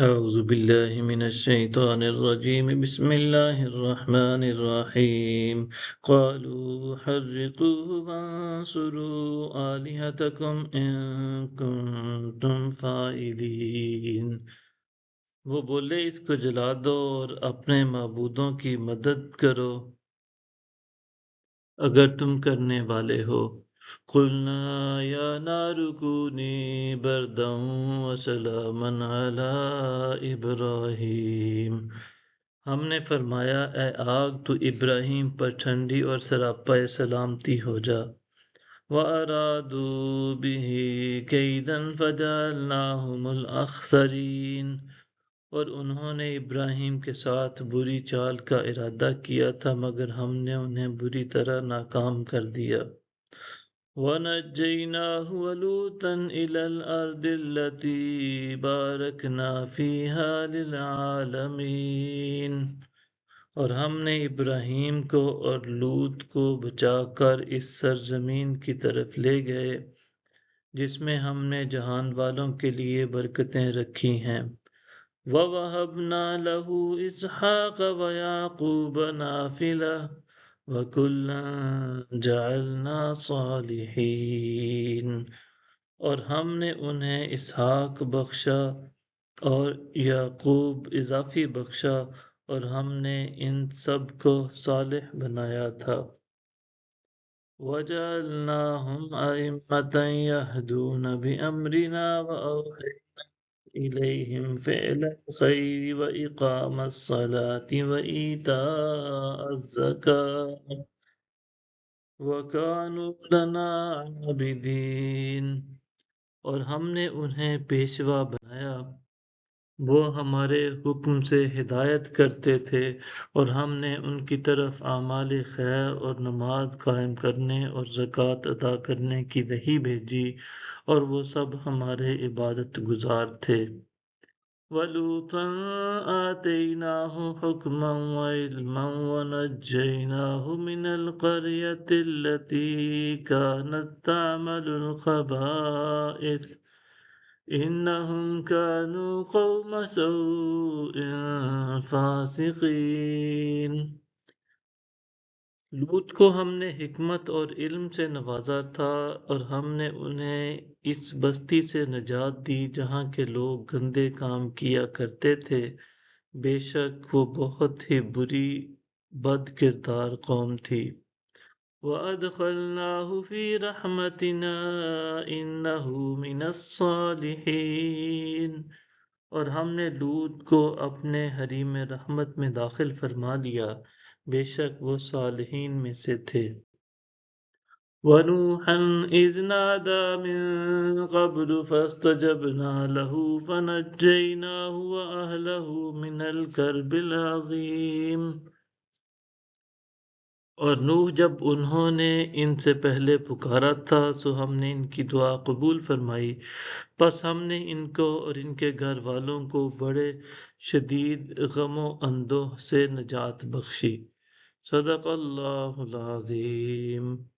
أعوذ بالله من الشيطان الرجيم بسم الله الرحمن الرحيم قالوا حرقوه وانصروا آلهتكم إن كنتم فاعلين۔ وہ بولے اس کو جلا دو اور اپنے معبودوں کی مدد کرو اگر تم کرنے والے ہو۔ قلنا یا نار کونی بردا وسلاما علی ابراہیم۔ ہم نے فرمایا اے آگ تو ابراہیم پر ٹھنڈی اور سراپا سلامتی ہو جا۔ وَأَرَادُوا بِهِ كَيْدًا فَجَعَلْنَاهُمُ الْأَخْسَرِينَ۔ اور انہوں نے ابراہیم کے ساتھ بری چال کا ارادہ کیا تھا مگر ہم نے انہیں بری طرح ناکام کر دیا۔ وَنَجَّيْنَاهُ وَلُوطًا إِلَى الْأَرْضِ الَّتِي بَارَكْنَا فِيهَا لِلْعَالَمِينَ۔ اور ہم نے ابراہیم کو اور لوط کو بچا کر اس سرزمین کی طرف لے گئے جس میں ہم نے جہان والوں کے لیے برکتیں رکھی ہیں۔ وَوَهَبْنَا لَهُ إِسْحَاقَ وَيَعْقُوبَ نَافِلَةً وَكُلًّا جَعَلْنَا صَالِحِينَ۔ اور ہم نے انہیں اسحاق بخشا اور یعقوب اضافی بخشا اور ہم نے ان سب کو صالح بنایا تھا۔ وَجَعَلْنَاهُمْ أَئِمَّةً يَهْدُونَ بِأَمْرِنَا وَأَوْحَيْنَا إِلَيْهِمْ فِعْلَ الْخَيْرِ وَإِقَامَ الصَّلَاةِ وَإِيتَاءَ الزَّكَاةِ وَكَانُوا لَنَا عَابِدِينَ۔ اور ہم نے انہیں پیشوا بنایا، وہ ہمارے حکم سے ہدایت کرتے تھے اور ہم نے ان کی طرف اعمال خیر اور نماز قائم کرنے اور زکوٰۃ ادا کرنے کی وحی بھیجی اور وہ سب ہمارے عبادت گزار تھے۔ وَلُوطًا آتَيْنَاهُ حُكْمًا وَعِلْمًا وَنَجَّيْنَاهُ مِنَ الْقَرْيَةِ الَّتِي كَانَتْ تَعْمَلُ الْخَبَائِثَ إِنَّهُمْ كَانُوا قَوْمَ سَوْءٍ فَاسِقِينَ۔ لوط کو ہم نے حکمت اور علم سے نوازا تھا اور ہم نے انہیں اس بستی سے نجات دی جہاں کے لوگ گندے کام کیا کرتے تھے، بے شک وہ بہت ہی بری بد کردار قوم تھی۔ وَأَدْخَلْنَاهُ فِي رَحْمَتِنَا إِنَّهُ مِنَ الصَّالِحِينَ۔ اور ہم نے لوط کو اپنے حریم رحمت میں داخل فرما لیا، بے شک وہ صالحین میں سے تھے۔ وَنُوحًا إِذْ نَادَى مِن قَبْلُ فَاسْتَجَبْنَا لَهُ فَنَجَّيْنَاهُ وَأَهْلَهُ مِنَ الْكَرْبِ الْعَظِيمِ۔ اور نوح جب انہوں نے ان سے پہلے پکارا تھا سو ہم نے ان کی دعا قبول فرمائی، پس ہم نے ان کو اور ان کے گھر والوں کو بڑے شدید غم و اندوہ سے نجات بخشی۔ صدق اللہ العظیم۔